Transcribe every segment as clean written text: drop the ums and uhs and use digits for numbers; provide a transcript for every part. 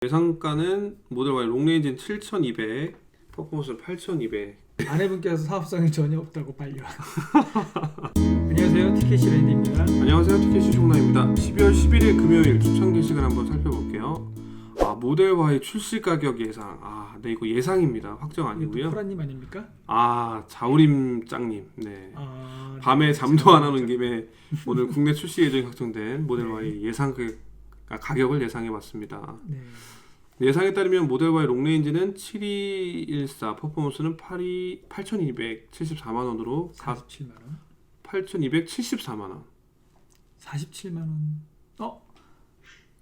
예상가는 모델 Y 롱레인지는 7200, 퍼포먼스는 8200. 아내분께서 사업성이 전혀 없다고 반려. 안녕하세요, TKC 랜디입니다. 안녕하세요, TKC 종나입니다. 12월 11일 금요일 추천 게시글 한번 살펴볼게요. 모델 Y 출시 가격 예상. 네, 이거 예상입니다. 확정 아니고요. 호라님 아닙니까? 자우림 짱님. 네. 밤에 네, 잠도 안 하는 김에 오늘 국내 출시 예정이 확정된 모델 Y 예상 가격을 예상해봤습니다. 네. 예상에 따르면 모델 Y 롱레인지는 7214, 퍼포먼스는 8274만 원으로 47만 원. 8274만 원. 47만 원.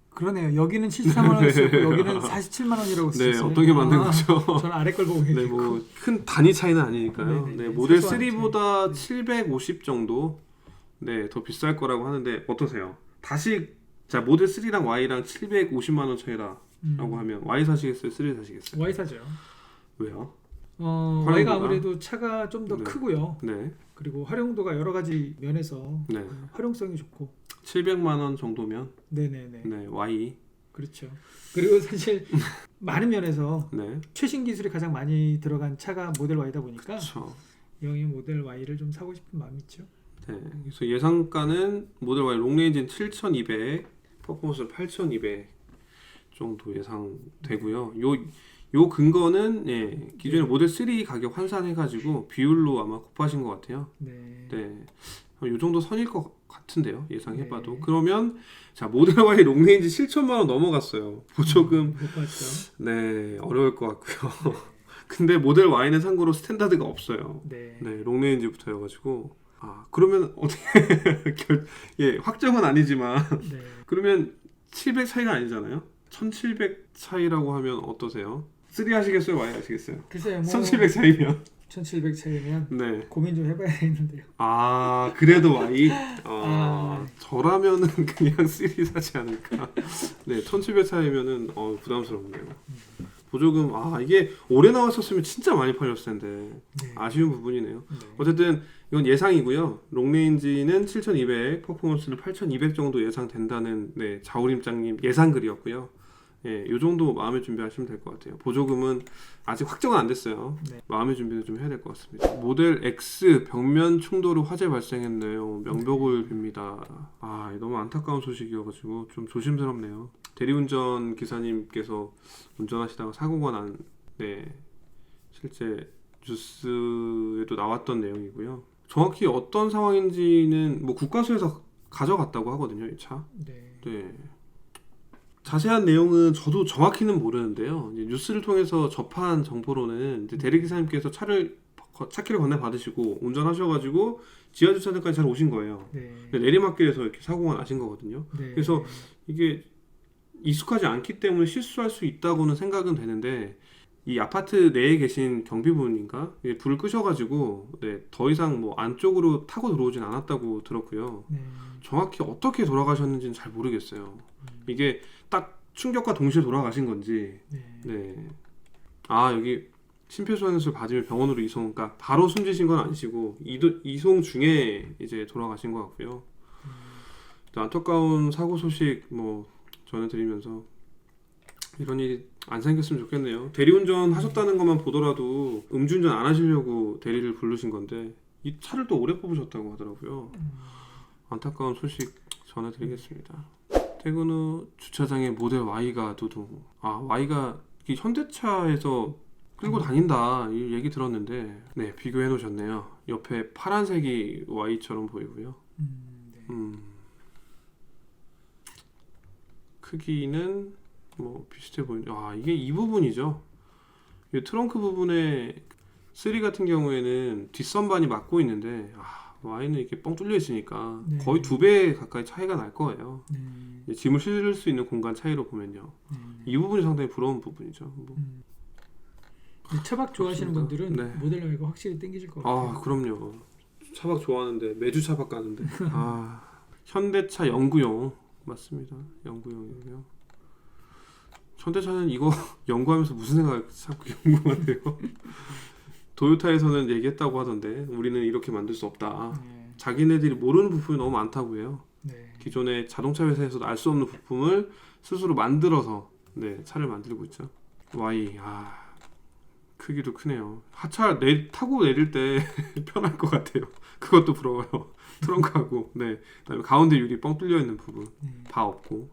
그러네요. 여기는 74만 원이 쓰고 여기는 47만 원이라고 쓰셨어요. 네, 어떤 게 맞는 거죠? 저는 아래 걸 보고 계시고. 네, 뭐 큰 단위 차이는 아니니까요. 네네네. 네, 모델 사소한 3보다 차이. 750 정도 더 비쌀 거라고 하는데 어떠세요? 다시 모델 3랑 Y랑 750만 원 차이라고 하면 Y 사시겠어요? 3 사시겠어요? Y 사죠. 왜요? Y가 아무래도 차가 좀 더 네. 크고요. 네. 그리고 활용도가 여러 가지 면에서 네. 활용성이 좋고. 700만 원 정도면 네네네. 네, Y. 그렇죠. 그리고 사실 많은 면에서 네. 최신 기술이 가장 많이 들어간 차가 모델 Y다 보니까 그렇죠. 영희 모델 Y를 좀 사고 싶은 마음이 있죠. 네. 그래서 예상가는 모델 Y 롱레인지는 7200, 퍼포먼스는 8200 정도 예상되고요. 요 근거는 기존의 모델 3 가격 환산해가지고 비율로 아마 곱하신 것 같아요. 네. 네. 요 정도 선일 것 같은데요. 예상해봐도. 네. 그러면 모델 Y 롱레인지 7천만 원 넘어갔어요. 보조금 못 봤죠. 네, 어려울 것 같고요. 근데 모델 Y는 참고로 스탠다드가 없어요. 네. 네, 롱레인지부터여가지고 그러면 어떻게 확정은 아니지만 네. 그러면 700 차이가 아니잖아요. 1700 차이라고 하면 어떠세요? 3 하시겠어요? Y 하시겠어요? 글쎄요. 1700 차이면 1700 차이면 네. 고민 좀 해봐야 되는데요. 그래도 Y? 아. 저라면은 그냥 3 사지 않을까. 네, 1700 차이면은 부담스럽네요. 보조금 이게 올해 나왔었으면 진짜 많이 팔렸을 텐데 네. 아쉬운 부분이네요. 네. 어쨌든 이건 예상이고요. 롱레인지는 7200, 퍼포먼스는 8200 정도 예상된다는 자우림짱님 예상글이었고요. 요 정도 마음의 준비하시면 될 것 같아요. 보조금은 아직 확정은 안 됐어요. 네. 마음의 준비를 좀 해야 될 것 같습니다. 모델 X 벽면 충돌로 화재 발생했네요. 명복을 빕니다. 너무 안타까운 소식이어가지고 좀 조심스럽네요. 대리운전 기사님께서 운전하시다가 사고가 난 실제 뉴스에도 나왔던 내용이고요. 정확히 어떤 상황인지는 국과수에서 가져갔다고 하거든요, 이 차. 네. 자세한 내용은 저도 정확히는 모르는데요. 이제 뉴스를 통해서 접한 정보로는 이제 대리기사님께서 차키를 건네 받으시고 운전하셔가지고 지하 주차장까지 잘 오신 거예요. 네. 근데 내리막길에서 이렇게 사고가 나신 거거든요. 네. 그래서 이게 익숙하지 않기 때문에 실수할 수 있다고는 생각은 되는데 이 아파트 내에 계신 경비분인가 불을 끄셔가지고 더 이상 안쪽으로 타고 들어오진 않았다고 들었고요. 네. 정확히 어떻게 돌아가셨는지는 잘 모르겠어요. 이게 딱 충격과 동시에 돌아가신 건지. 네. 여기 심폐소생술 받으면 병원으로 그러니까 바로 숨지신 건 아니시고 이송 중에 이제 돌아가신 것 같고요. 안타까운 사고 소식 전해드리면서 이런 일이 안 생겼으면 좋겠네요. 대리운전 하셨다는 것만 보더라도 음주운전 안 하시려고 대리를 부르신 건데 이 차를 또 오래 뽑으셨다고 하더라고요. 안타까운 소식 전해드리겠습니다. 퇴근 후 주차장에 모델 Y가 두둥. Y가 현대차에서 끌고 다닌다 이 얘기 들었는데 비교해 놓으셨네요. 옆에 파란색이 Y처럼 보이고요. 네. 크기는 비슷해 보이는데 이게 이 부분이죠. 이 트렁크 부분에 3 같은 경우에는 뒷선반이 막고 있는데 Y는 이렇게 뻥 뚫려 있으니까 네. 거의 2배 가까이 차이가 날 거예요. 네. 짐을 실을 수 있는 공간 차이로 보면요. 네. 이 부분이 상당히 부러운 부분이죠. 차박 좋아하시는 그렇습니다. 분들은 네. 모델 Y가 확실히 땡기실 것 같아요. 그럼요. 차박 좋아하는데 매주 차박 가는데. 현대차 연구용 맞습니다. 연구용이고요. 현대차는 이거 연구하면서 무슨 생각을 자꾸 연구하네요. 도요타에서는 얘기했다고 하던데 우리는 이렇게 만들 수 없다. 네. 자기네들이 모르는 부품이 너무 많다고 해요. 네. 기존의 자동차 회사에서도 알 수 없는 부품을 스스로 만들어서 네, 차를 만들고 있죠. Y, 크기도 크네요. 하차 타고 내릴 때 편할 것 같아요. 그것도 부러워요. 트렁크하고, 네, 그다음에 가운데 유리 뻥 뚫려 있는 부분, 바 없고,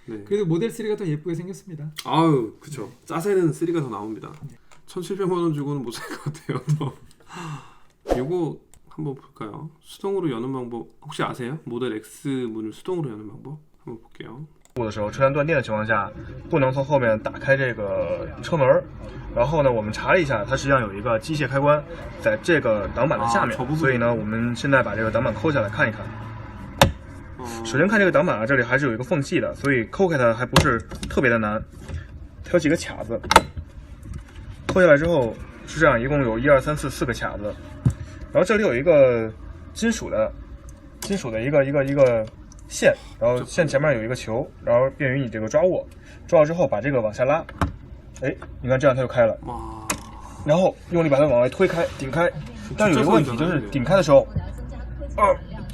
네. 그래도 모델 3가 더 예쁘게 생겼습니다. 아유, 그쵸. 짜세는 3가 더 나옵니다. 네. 1,700만 원 주고는 못 살 것 같아요. 더. 요거 한번 볼까요? 수동으로 여는 방법 혹시 아세요? 모델 X 문을 수동으로 여는 방법 한번 볼게요. 的时候，车源断电的情况下，不能从后面打开这个车门。然后呢，我们查了一下，它实际上有一个机械开关在这个挡板的下面，所以呢，我们现在把这个挡板抠下来看一看。首先看这个挡板啊，这里还是有一个缝隙的，所以抠开它还不是特别的难。它有几个卡子，抠下来之后是这样，一共有1、2、3、4个卡子。然后这里有一个金属的一个线，然后线前面有一个球，然后便于你这个抓握，抓握之后把这个往下拉，哎，你看这样它就开了，然后用力把它往外推开，顶开。但是有一个问题就是顶开的时候，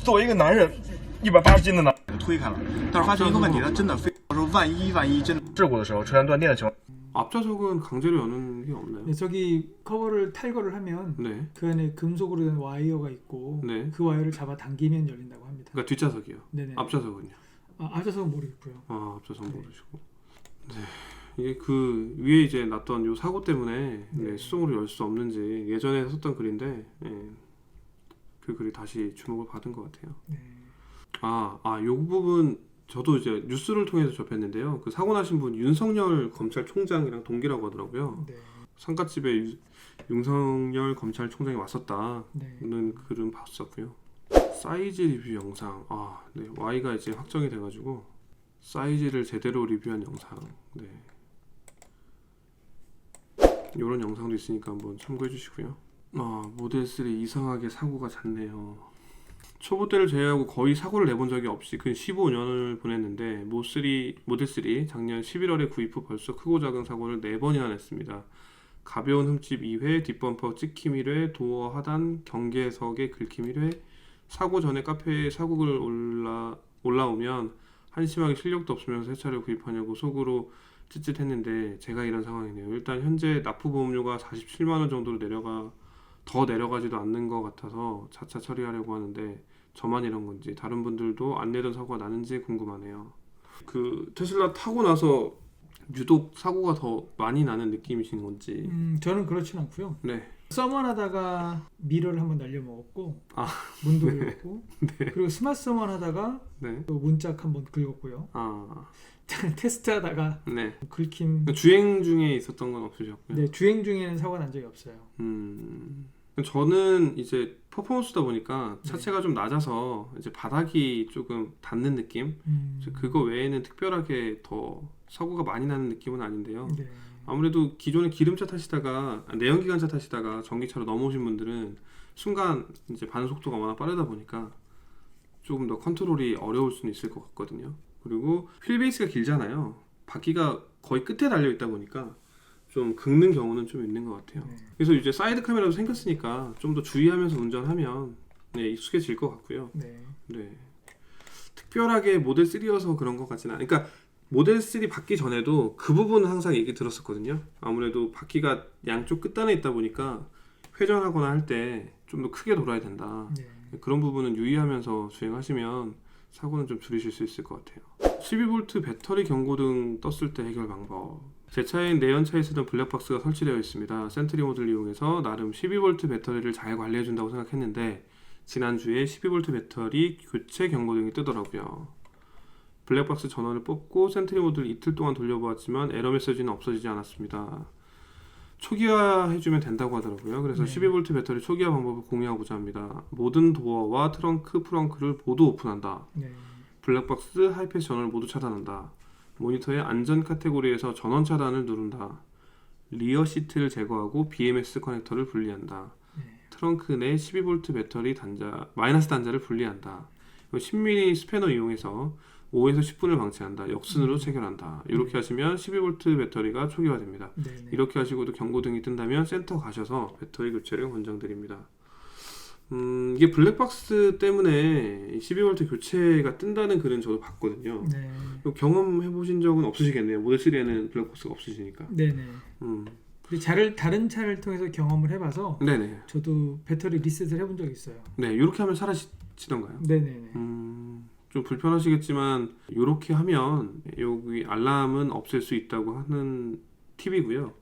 作为一个男人，180斤的男人推开了，但是发现一个问题，它真的非说万一真事故的时候，车源断电的情况。 앞좌석은 강제로 여는 게 없나요? 네, 저기 커버를 탈거를 하면 네. 그 안에 금속으로 된 와이어가 있고 네. 그 와이어를 잡아 당기면 열린다고 합니다. 그러니까 뒷좌석이요. 네네. 앞좌석은요? 앞좌석은 모르겠고요. 앞좌석 모르시고. 네. 이게 그 위에 이제 났던 요 사고 때문에 네, 수동으로 열 수 없는지 예전에 썼던 글인데 그 글이 다시 주목을 받은 것 같아요. 네. 요 부분 저도 이제 뉴스를 통해서 접했는데요. 그 사고 나신 분 윤석열 검찰총장이랑 동기라고 하더라고요. 네. 상가집에 윤석열 검찰총장이 왔었다는 네. 글은 봤었고요. 사이즈 리뷰 영상, 네, Y가 이제 확정이 돼가지고 사이즈를 제대로 리뷰한 영상, 네, 이런 영상도 있으니까 한번 참고해 주시고요. 모델 3 이상하게 사고가 잦네요. 초보 때를 제외하고 거의 사고를 내본 적이 없이 근 15년을 보냈는데 모델 3 작년 11월에 구입 후 벌써 크고 작은 사고를 4번이나 냈습니다. 가벼운 흠집 2회, 뒷범퍼 찍힘 1회, 도어 하단 경계석에 긁힘 1회. 사고 전에 카페에 사고글 올라오면 한심하게 실력도 없으면서 새 차를 구입하냐고 속으로 찌릿했는데 제가 이런 상황이네요. 일단 현재 납부보험료가 47만원 정도로 더 내려가지도 않는 것 같아서 자차 처리하려고 하는데 저만 이런 건지 다른 분들도 안 내던 사고가 나는지 궁금하네요. 그 테슬라 타고 나서 유독 사고가 더 많이 나는 느낌이신 건지. 저는 그렇진 않고요. 네. 서먼하다가 미러를 한번 날려먹었고 문도 긁었고 네. 그리고 스마트 서먼하다가 네. 또 문짝 한번 긁었고요. 테스트하다가 네. 긁힘. 주행 중에 있었던 건 없으셨고요. 네, 주행 중에는 사고가 난 적이 없어요. 저는 이제 퍼포먼스다 보니까 차체가 좀 낮아서 이제 바닥이 조금 닿는 느낌. 그거 외에는 특별하게 더 사고가 많이 나는 느낌은 아닌데요. 네. 아무래도 기존에 기름차 타시다가 내연기관차 타시다가 전기차로 넘어오신 분들은 순간 이제 반응 속도가 워낙 빠르다 보니까 조금 더 컨트롤이 어려울 수는 있을 것 같거든요. 그리고 휠 베이스가 길잖아요. 바퀴가 거의 끝에 달려 있다 보니까 좀 긁는 경우는 좀 있는 것 같아요. 그래서 이제 사이드 카메라도 생겼으니까 좀 더 주의하면서 운전하면 익숙해질 것 같고요. 네. 특별하게 모델 3여서 그런 것 같지는 않아요. 그러니까 모델 3 받기 전에도 그 부분은 항상 얘기 들었었거든요. 아무래도 바퀴가 양쪽 끝단에 있다 보니까 회전하거나 할 때 좀 더 크게 돌아야 된다. 그런 부분은 유의하면서 주행하시면 사고는 좀 줄이실 수 있을 것 같아요. 12V 배터리 경고등 떴을 때 해결 방법. 제 차엔 내연차에 쓰던 블랙박스가 설치되어 있습니다. 센트리 모드를 이용해서 나름 12V 배터리를 잘 관리해준다고 생각했는데 지난주에 12V 배터리 교체 경고등이 뜨더라고요. 블랙박스 전원을 뽑고 센트리 모드를 이틀 동안 돌려보았지만 에러 메시지는 없어지지 않았습니다. 초기화해주면 된다고 하더라고요. 그래서 12V 배터리 초기화 방법을 공유하고자 합니다. 모든 도어와 트렁크, 프렁크를 모두 오픈한다. 블랙박스, 하이패스 전원을 모두 차단한다. 모니터의 안전 카테고리에서 전원 차단을 누른다. 리어 시트를 제거하고 BMS 커넥터를 분리한다. 트렁크 내 12V 배터리 마이너스 단자를 분리한다. 10mm 스패너 이용해서 5에서 10분을 방치한다. 역순으로 체결한다. 이렇게 하시면 12V 배터리가 초기화됩니다. 이렇게 하시고도 경고등이 뜬다면 센터 가셔서 배터리 교체를 권장드립니다. 이게 블랙박스 때문에 12V 교체가 뜬다는 글은 저도 봤거든요. 네. 이거 경험해 보신 적은 없으시겠네요. 모델 3에는 블랙박스가 없으시니까. 네네. 근데 다른 차를 통해서 경험을 해봐서 네네. 저도 배터리 리셋을 해본 적이 있어요. 네, 이렇게 하면 사라지던가요? 네네네. 좀 불편하시겠지만 이렇게 하면 여기 알람은 없앨 수 있다고 하는 팁이고요.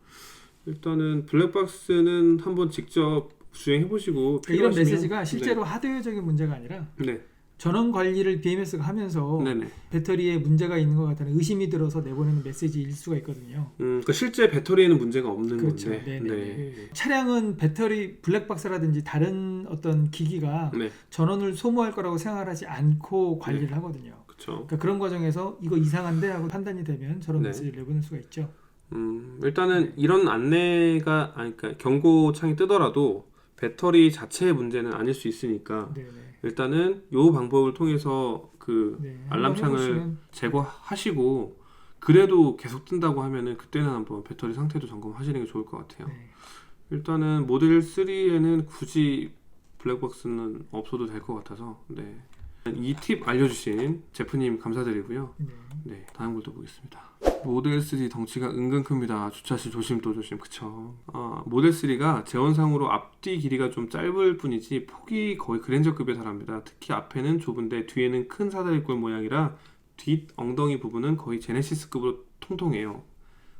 일단은 블랙박스는 한번 직접 주행해 보시고 이런 메시지가 실제로 하드웨어적인 문제가 아니라 네. 전원 관리를 BMS가 하면서 네네. 배터리에 문제가 있는 것 같다는 의심이 들어서 내보내는 메시지일 수가 있거든요. 그러니까 실제 배터리에는 문제가 없는 그렇죠. 건데. 네네. 네. 차량은 배터리 블랙박스라든지 다른 어떤 기기가 네. 전원을 소모할 거라고 생각하지 않고 관리를 하거든요. 그렇죠. 그러니까 그런 과정에서 이거 이상한데 하고 판단이 되면 저런 네. 메시지를 내보낼 수가 있죠. 일단은 이런 안내가 그러니까 경고창이 뜨더라도 배터리 자체의 문제는 아닐 수 있으니까 네네. 일단은 이 방법을 통해서 그 네, 알람창을 한번 해보시면- 제거하시고 그래도 계속 뜬다고 하면은 그때는 한번 배터리 상태도 점검하시는 게 좋을 것 같아요. 네. 일단은 모델 3에는 굳이 블랙박스는 없어도 될 것 같아서 네. 이 팁 알려주신 제프님 감사드리고요. 네. 네, 다음 글도 보겠습니다. 모델 3 덩치가 은근 큽니다. 주차 시 조심 또 조심. 그쵸. 모델 3가 재원상으로 앞뒤 길이가 좀 짧을 뿐이지 폭이 거의 그랜저급에 달합니다. 특히 앞에는 좁은데 뒤에는 큰 사다리꼴 모양이라 뒷 엉덩이 부분은 거의 제네시스급으로 통통해요.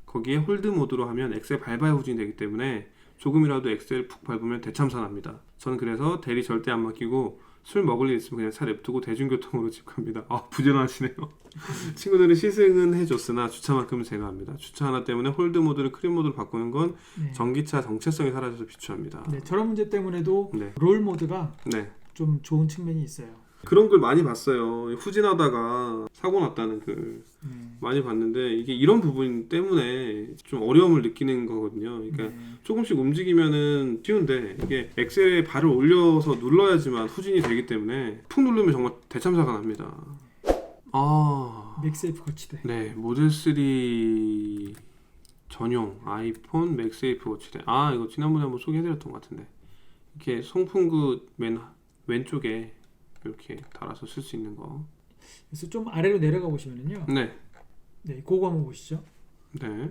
거기에 홀드 모드로 하면 엑셀 밟아야 후진이 되기 때문에 조금이라도 엑셀 푹 밟으면 대참사납니다. 저는 그래서 대리 절대 안 맡기고 술 먹을 일 있으면 그냥 차 냅두고 대중교통으로 집 갑니다. 부지런하시네요. 친구들은 시승은 해줬으나 주차만큼은 제가 합니다. 주차 하나 때문에 홀드 모드를 크림 모드로 바꾸는 건 네. 전기차 정체성이 사라져서 비추합니다. 네, 저런 문제 때문에도 네. 롤 모드가 네. 좀 좋은 측면이 있어요. 그런 글 많이 봤어요. 후진하다가 사고 났다는 글 많이 봤는데 이게 이런 부분 때문에 좀 어려움을 느끼는 거거든요. 그러니까 네. 조금씩 움직이면은 쉬운데 이게 엑셀에 발을 올려서 눌러야지만 후진이 되기 때문에 푹 누르면 정말 대참사가 납니다. 맥세이프 거치대. 네, 모델 3 전용 아이폰 맥세이프 거치대. 이거 지난번에 한번 소개해드렸던 것 같은데 이렇게 송풍구 맨 왼쪽에 이렇게 달아서 쓸 수 있는 거. 그래서 좀 아래로 내려가 보시면은요. 네, 네, 그거 한번 보시죠. 네,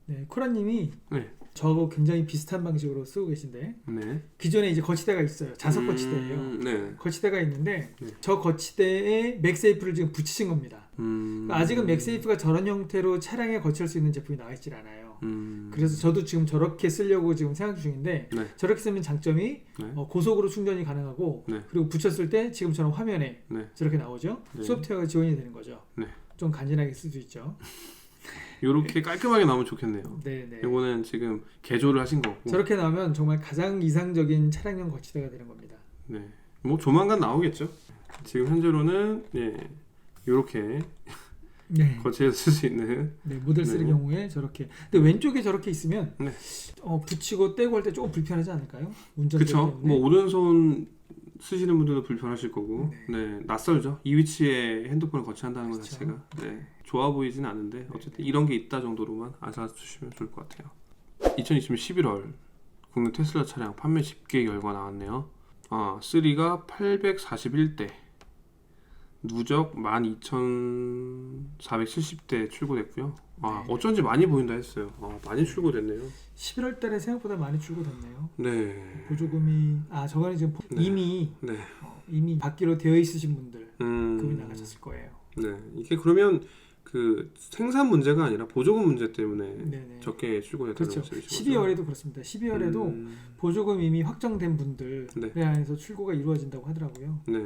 네, 코라님이 네, 저하고 굉장히 비슷한 방식으로 쓰고 계신데 네. 기존에 이제 거치대가 있어요. 자석 거치대예요. 네. 거치대가 있는데 네. 저 거치대에 맥세이프를 지금 붙이신 겁니다. 그러니까 아직은 맥세이프가 저런 형태로 차량에 거치할 수 있는 제품이 나와 있질 않아요. 그래서 저도 지금 저렇게 쓰려고 지금 생각 중인데 네. 저렇게 쓰면 장점이 네. 고속으로 충전이 가능하고 네. 그리고 붙였을 때 지금처럼 화면에 네. 저렇게 나오죠. 네. 소프트웨어가 지원이 되는 거죠. 네. 좀 간지나게 쓸 수 있죠. 이렇게 깔끔하게 나오면 좋겠네요. 네네. 이거는 지금 개조를 하신 거고. 저렇게 나오면 정말 가장 이상적인 차량용 거치대가 되는 겁니다. 네. 뭐 조만간 나오겠죠. 지금 현재로는 이렇게 네. 거치해서 쓸 수 있는. 네, 모델 3 네. 경우에 저렇게. 근데 왼쪽에 저렇게 있으면 네. 붙이고 떼고 할 때 조금 불편하지 않을까요? 운전대 그쵸. 때문에. 뭐 오른손 쓰시는 분들도 불편하실 거고. 네. 낯설죠. 이 위치에 핸드폰을 거치한다는 것 그쵸. 자체가. 네. 좋아 보이진 않은데 어쨌든 이런 게 있다 정도로만 알아주시면 좋을 것 같아요. 2020년 11월 국내 테슬라 차량 판매 집계 결과 나왔네요. 3가 841대, 누적 12,470대 출고됐고요. 어쩐지 많이 보인다 했어요. 많이 출고됐네요. 11월 달에 생각보다 많이 출고됐네요. 네. 보조금이 저거는 지금 네. 이미 받기로 되어 있으신 분들 음, 금이 나가셨을 거예요. 네. 이게 그러면 그 생산 문제가 아니라 보조금 문제 때문에 네네. 적게 출고됐다는 그렇죠. 말씀이시죠? 12월에도 그렇습니다. 12월에도 보조금 이미 확정된 분들에 네. 한해서 출고가 이루어진다고 하더라고요. 네.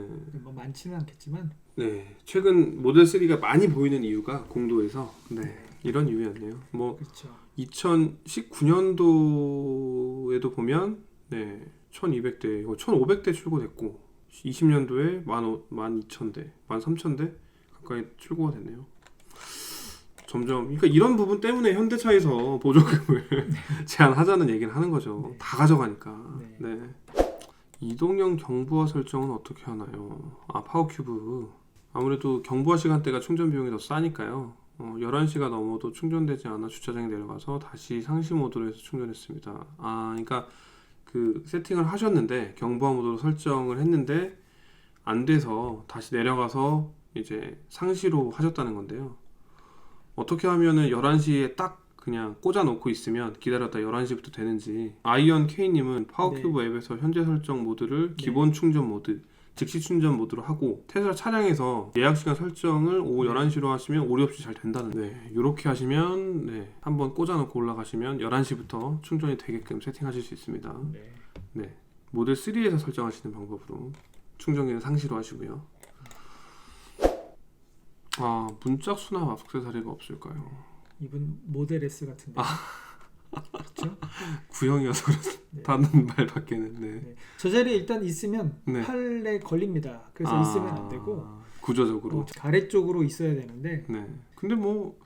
뭐 많지는 않겠지만 네, 최근 모델 3가 많이 보이는 이유가 공도에서 이런 이유였네요. 뭐 그렇죠. 2019년도에도 보면 1,200대, 1,500대 출고됐고 20년도에 12,000대, 13,000대 가까이 출고가 됐네요. 점점 그러니까 이런 부분 때문에 현대차에서 보조금을 제한하자는 얘기를 하는 거죠. 네. 다 가져가니까. 네. 네. 이동형 경부화 설정은 어떻게 하나요? 파워큐브. 아무래도 경부화 시간대가 충전 비용이 더 싸니까요. 11시가 넘어도 충전되지 않아 주차장에 내려가서 다시 상시 모드로 해서 충전했습니다. 그러니까 그 세팅을 하셨는데 경보화 모드로 설정을 했는데 안 돼서 다시 내려가서 이제 상시로 하셨다는 건데요. 어떻게 하면은 11시에 딱 그냥 꽂아놓고 있으면 기다렸다 11시부터 되는지. 아이언 K님은 파워큐브 앱에서 현재 설정 모드를 기본 충전 모드, 즉시 충전 모드로 하고 테슬라 차량에서 예약 시간 설정을 오후 11시로 하시면 오류 없이 잘 된다는. 네, 이렇게 하시면 네, 한번 꽂아놓고 올라가시면 11시부터 충전이 되게끔 세팅하실 수 있습니다. 네, 모델 3에서 설정하시는 방법으로 충전기는 상시로 하시고요. 아, 문짝 수납 액세서리가 없을까요? 이분 모델 S 같은데. 그렇죠? 구형이어서 네. 다른 말밖에는. 네. 네. 저 자리에 일단 있으면 네. 팔에 걸립니다. 그래서 있으면 안 되고 구조적으로 아래쪽으로 있어야 되는데. 네. 근데 뭐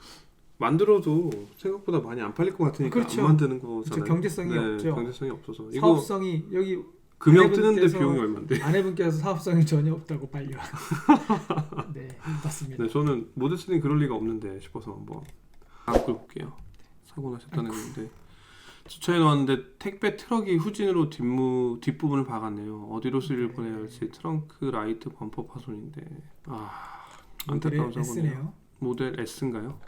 만들어도 생각보다 많이 안 팔릴 것 같으니까 그렇죠. 안 만드는 거잖아요. 그렇죠. 경제성이 없죠. 경제성이 없어서. 사업성이 여기 금형 뜨는데 비용이 얼마인데? 아내분께서 사업성이 전혀 없다고 빨려. 네, 맞습니다. 네, 저는 모델 3는 그럴 리가 없는데 싶어서 한번 다음 걸 볼게요. 사고 나셨다는 건데 주차해 놓았는데 택배 트럭이 후진으로 뒷부분을 박았네요. 어디로 수리를 보내야 할지. 트렁크 라이트 범퍼 파손인데 안타까운 사고네요. 모델 S인가요?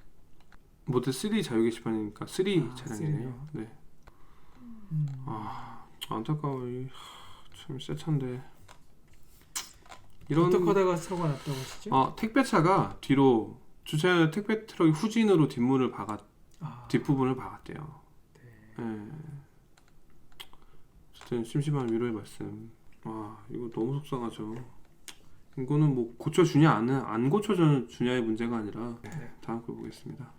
모델 3 자유 게시판이니까 3 차량이네요. 네. 안타까워요. 참 새 차인데 이런. 어떻게 하다가 사고가 났다고 하시죠? 택배차가 뒤로 주차해 택배 트럭이 후진으로 뒷부분을 박았대요. 네. 어쨌든 심심한 위로의 말씀. 이거 너무 속상하죠. 이거는 뭐 고쳐주냐 안 고쳐주냐의 문제가 아니라. 다음 걸 보겠습니다.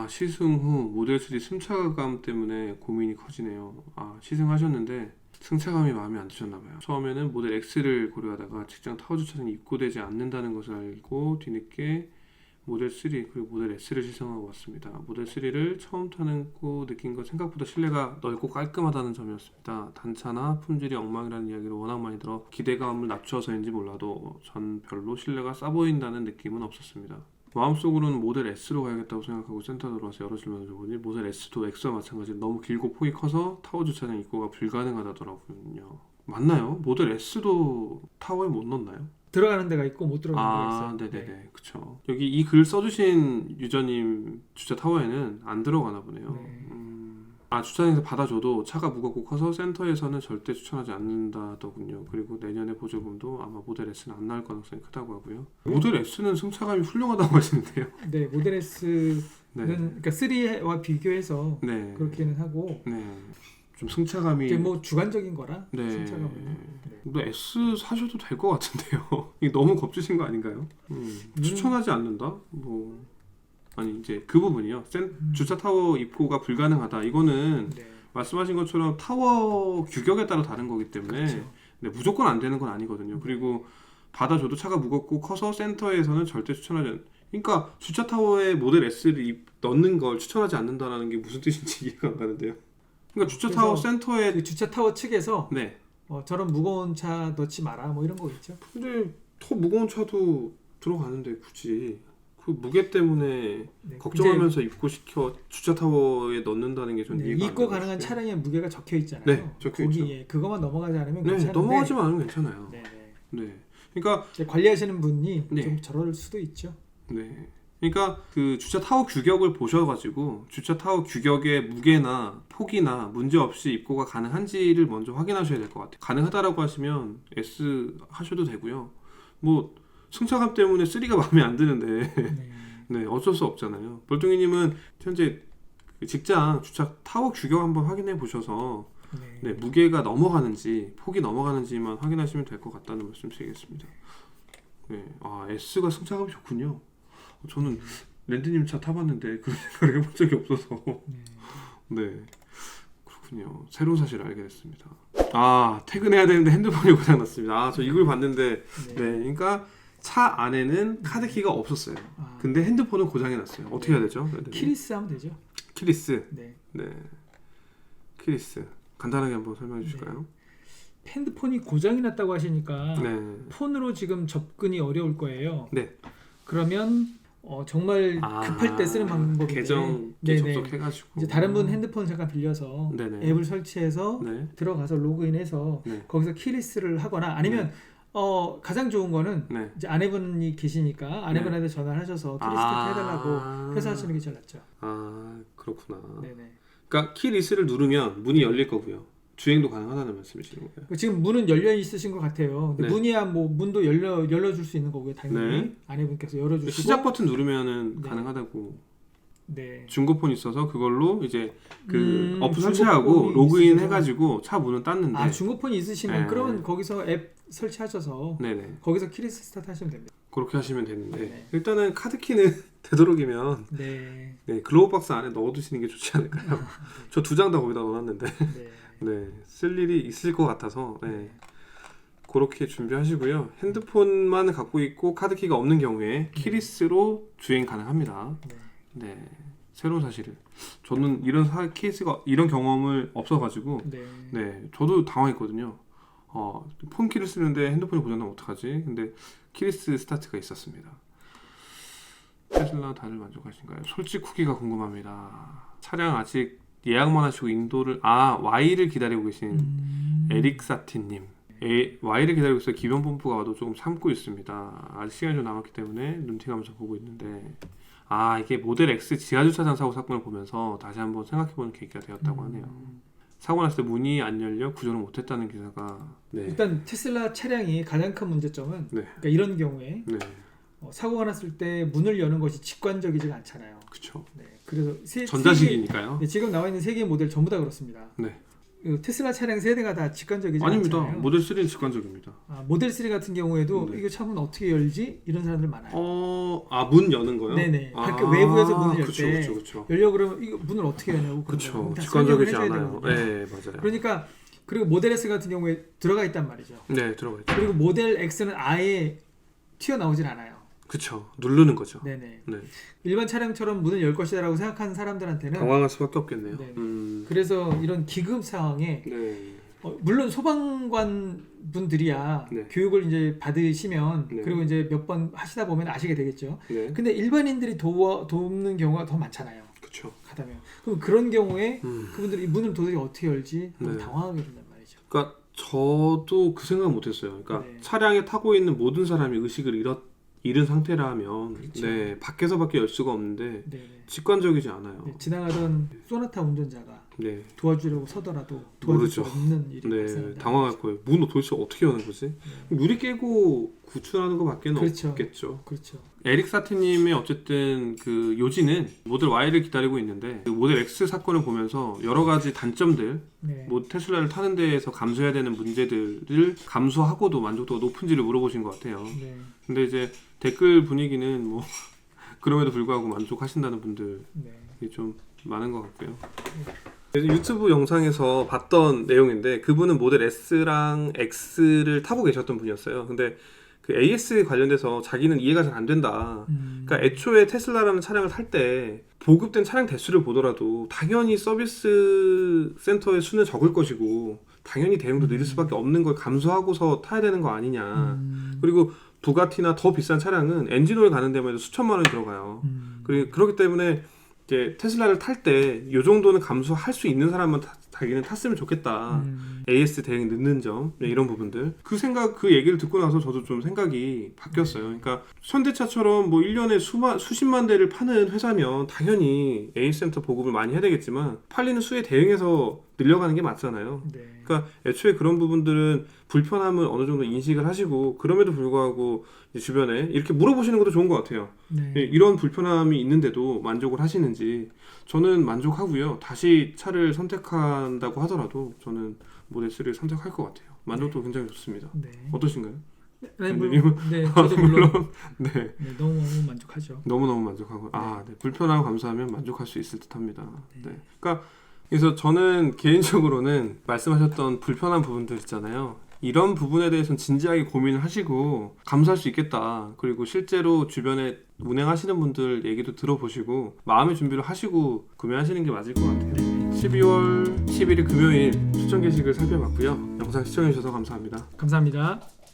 시승 후 모델 3 승차감 때문에 고민이 커지네요. 시승하셨는데 승차감이 마음에 안 드셨나봐요. 처음에는 모델 X를 고려하다가 직장 타워 주차장이 입고되지 않는다는 것을 알고 뒤늦게 모델 3 그리고 모델 S를 시승하고 왔습니다. 모델 3를 처음 타는 거 느낀 건 생각보다 실내가 넓고 깔끔하다는 점이었습니다. 단차나 품질이 엉망이라는 이야기를 워낙 많이 들어 기대감을 낮춰서인지 몰라도 전 별로 실내가 싸 보인다는 느낌은 없었습니다. 마음속으로는 모델 S로 가야겠다고 생각하고 센터 들어와서 열어주면서 보니 모델 S도 X와 마찬가지로 너무 길고 폭이 커서 타워 주차장 입고가 불가능하다더라고요. 맞나요? 모델 S도 타워에 못 넣나요? 들어가는 데가 있고 못 들어가는 데가 있어요. 네네네, 그쵸. 여기 이 글 써주신 유저님 주차 타워에는 안 들어가나 보네요. 주차장에서 받아줘도 차가 무겁고 커서 센터에서는 절대 추천하지 않는다더군요. 그리고 내년에 보조금도 아마 모델 S는 안 나올 가능성이 크다고 하고요. 모델 S는 승차감이 훌륭하다고 하시는데요. 네, 모델 S는 그러니까 3와 비교해서 그렇게는 하고. 좀 승차감이 뭐 주관적인 거라. 승차감은. 근데 S 사셔도 될 것 같은데요. 이게 너무 겁주신 거 아닌가요? 추천하지 않는다? 아니 이제 그 부분이요. 주차 타워 입고가 불가능하다. 이거는 말씀하신 것처럼 타워 규격에 따라 다른 거기 때문에 무조건 안 되는 건 아니거든요. 그리고 받아줘도 차가 무겁고 커서 센터에서는 절대 추천하지 않는. 그러니까 주차 타워에 모델 S를 넣는 걸 추천하지 않는다라는 게 무슨 뜻인지 이해가 안 가는데요. 그러니까 주차 타워 센터에 그 주차 타워 측에서 저런 무거운 차 넣지 마라 뭐 이런 거 있죠. 근데 더 무거운 차도 들어가는데 굳이 그 무게 때문에 걱정하면서 입고시켜 주차 타워에 넣는다는 게 저는 이해가 안 입고 가능한 차량의 무게가 적혀 있잖아요. 적혀 있죠. 그것만 넘어가지 않으면 괜찮은데. 넘어가지만 않으면 괜찮아요. 그러니까 관리하시는 분이 좀 저럴 수도 있죠. 그러니까 그 주차 타워 규격을 보셔가지고 주차 타워 규격의 무게나 폭이나 문제 없이 입고가 가능한지를 먼저 확인하셔야 될 것 같아요. 가능하다라고 하시면 S 하셔도 되고요. 뭐 승차감 때문에 3가 마음에 안 드는데 어쩔 수 없잖아요. 볼뚱이님은 현재 직장 주차 타워 규격 한번 확인해 보셔서 무게가 넘어가는지 폭이 넘어가는지만 확인하시면 될 것 같다는 말씀 드리겠습니다. S가 승차감이 좋군요. 저는 랜드님 차 타봤는데 그런 생각을 해본 적이 없어서 그렇군요. 새로운 사실을 알게 됐습니다. 퇴근해야 되는데 핸드폰이 고장났습니다. 저 이걸 봤는데 그러니까 차 안에는 카드키가 없었어요. 근데 핸드폰은 고장이 났어요. 어떻게 해야 되죠? 키리스 하면 되죠. 키리스. 키리스. 간단하게 한번 설명해 주실까요? 핸드폰이 고장이 났다고 하시니까 폰으로 지금 접근이 어려울 거예요. 그러면 정말 급할 때 쓰는 방법인데 계정 네네. 접속해가지고 이제 다른 분 핸드폰 잠깐 빌려서 네네. 앱을 설치해서 네. 들어가서 로그인해서 네. 거기서 키리스를 하거나 아니면 가장 좋은 거는 네. 이제 아내분이 계시니까 아내분한테 전화를 하셔서 키리스트 해달라고 해서 하시는 게 제일 낫죠. 아 그렇구나. 네네. 그러니까 키리스를 누르면 문이 열릴 거고요. 주행도 가능하다는 말씀이시는 거예요. 지금 문은 열려 있으신 것 같아요. 근데 네. 문이야 뭐 문도 열려줄 수 있는 거고요. 당연히 네. 아내분께서 열어주시고 시작 버튼 누르면은 네. 가능하다고. 네. 중고폰 있어서 그걸로 이제 그 어플 중고폰이 설치하고 로그인 있으시죠? 해가지고 차 문은 땄는데. 아 중고폰이 있으시면 네. 그러면 거기서 앱 설치하셔서 네네. 거기서 키리스 스타트 하시면 됩니다. 그렇게 하시면 되는데 네. 일단은 카드키는 되도록이면 네. 네, 글로우 박스 안에 넣어두시는 게 좋지 않을까요? 저 2장 다 거기다 넣어놨는데 네. 네, 쓸 일이 있을 것 같아서 네. 그렇게 준비하시고요. 핸드폰만 갖고 있고 카드키가 없는 경우에 키리스로 주행 가능합니다. 네. 네, 새로운 사실을 저는 이런 케이스가 이런 경험을 없어가지고 네. 네, 저도 당황했거든요. 폰키를 쓰는데 핸드폰이 고장나면 어떡하지? 근데 키리스 스타트가 있었습니다. 테슬라 다들 만족하신가요? 솔직 후기가 궁금합니다. 차량 아직 예약만 하시고 인도를 Y를 기다리고 계신 에릭사티님 Y를 기다리고 있어요. 기변 펌프가 와도 조금 참고 있습니다. 아직 시간이 좀 남았기 때문에 눈팅하면서 보고 있는데 이게 모델 X 지하주차장 사고 사건을 보면서 다시 한번 생각해보는 계기가 되었다고 하네요. 사고 났을 때 문이 안 열려 구조를 못했다는 기사가 네. 일단 테슬라 차량이 가장 큰 문제점은 네. 그러니까 이런 경우에 네. 사고가 났을 때 문을 여는 것이 직관적이지가 않잖아요. 그쵸. 네. 그래서 전자식이니까요. 네, 지금 나와 있는 세 개의 모델 전부 다 그렇습니다. 네. 테슬라 차량 세대가 다 직관적이지 아닙니다. 않잖아요. 모델 3는 직관적입니다. 모델 3 같은 경우에도 네. 이거 차문 어떻게 열지? 이런 사람들 많아요. 문 여는 거요? 네네. 밖에 외부에서 문을 열 그쵸, 때 그쵸, 그쵸. 열려 그러면 이거 문을 어떻게 여냐고. 그쵸. 다 직관적이지 설명을 해줘야 않아요. 되거든요. 네, 맞아요. 그러니까 그리고 모델 S 같은 경우에 들어가 있단 말이죠. 네, 들어가 있죠. 그리고 모델 X는 아예 튀어나오질 않아요. 그쵸. 누르는 거죠. 네네. 네. 일반 차량처럼 문을 열 것이다라고 생각하는 사람들한테는 당황할 수밖에 없겠네요. 네. 음. 그래서 이런 기급 상황에 네. 물론 소방관 분들이야 네. 교육을 이제 받으시면 네. 그리고 이제 몇 번 하시다 보면 아시게 되겠죠. 네. 근데 일반인들이 돕는 경우가 더 많잖아요. 그쵸. 가다면 그럼 그런 경우에 음. 그분들이 이 문을 도대체 어떻게 열지 네. 당황하게 된단 말이죠. 그러니까 저도 그 생각 못했어요. 그러니까 네. 차량에 타고 있는 모든 사람이 의식을 잃은 상태라면 그렇죠. 네, 밖에서밖에 열 수가 없는데 네네. 직관적이지 않아요. 네, 지나가던 소나타 운전자가 네. 도와주려고 서더라도 도와줄 수 모르죠. 없는 일이 네, 발생한다. 당황할 거예요. 문 도대체 어떻게 여는 거지? 유리 깨고 구출하는 것밖에 그렇죠. 없겠죠. 그렇죠. 에릭 사티님의 어쨌든 그 요지는 모델 Y를 기다리고 있는데 그 모델 X 사건을 보면서 여러 가지 단점들, 네. 뭐 테슬라를 타는 데에서 감수해야 되는 문제들을 감수하고도 만족도가 높은지를 물어보신 것 같아요. 네. 근데 이제 댓글 분위기는 뭐 그럼에도 불구하고 만족하신다는 분들이 네. 좀 많은 것 같고요. 유튜브 영상에서 봤던 내용인데 그분은 모델 S랑 X를 타고 계셨던 분이었어요. 근데 그 AS 관련돼서 자기는 이해가 잘 안 된다. 그러니까 애초에 테슬라라는 차량을 탈 때 보급된 차량 대수를 보더라도 당연히 서비스 센터의 수는 적을 것이고 당연히 대응도 느릴 수밖에 없는 걸 감수하고서 타야 되는 거 아니냐. 그리고 부가티나 더 비싼 차량은 엔진오일 가는 데만 해도 수천만 원이 들어가요. 그렇기 때문에 이제 테슬라를 탈 때 이 정도는 감수할 수 있는 사람만 자기는 탔으면 좋겠다. AS 대응 늦는 점 네, 이런 부분들 그 얘기를 듣고 나서 저도 좀 생각이 바뀌었어요. 그러니까 현대차처럼 뭐 1년에 수십만 대를 파는 회사면 당연히 AS 센터 보급을 많이 해야 되겠지만 팔리는 수에 대응해서 늘려가는 게 맞잖아요. 네. 그러니까 애초에 그런 부분들은 불편함을 어느 정도 인식을 하시고 그럼에도 불구하고 주변에 이렇게 물어보시는 것도 좋은 것 같아요. 네. 이런 불편함이 있는데도 만족을 하시는지 저는 만족하고요. 다시 차를 선택한다고 하더라도 저는 모델 3를 선택할 것 같아요. 만족도 굉장히 좋습니다. 네. 어떠신가요? 네, 저도 물론 네. 네, 너무 만족하죠. 너무너무 만족하고 네. 불편함 감수하면 만족할 수 있을 듯합니다. 네. 그러니까 그래서 저는 개인적으로는 말씀하셨던 불편한 부분들 있잖아요. 이런 부분에 대해서는 진지하게 고민을 하시고 감수할 수 있겠다. 그리고 실제로 주변에 운행하시는 분들 얘기도 들어보시고 마음의 준비를 하시고 구매하시는 게 맞을 것 같아요. 12월 11일 금요일 추천 게시글 살펴봤고요. 영상 시청해주셔서 감사합니다. 감사합니다.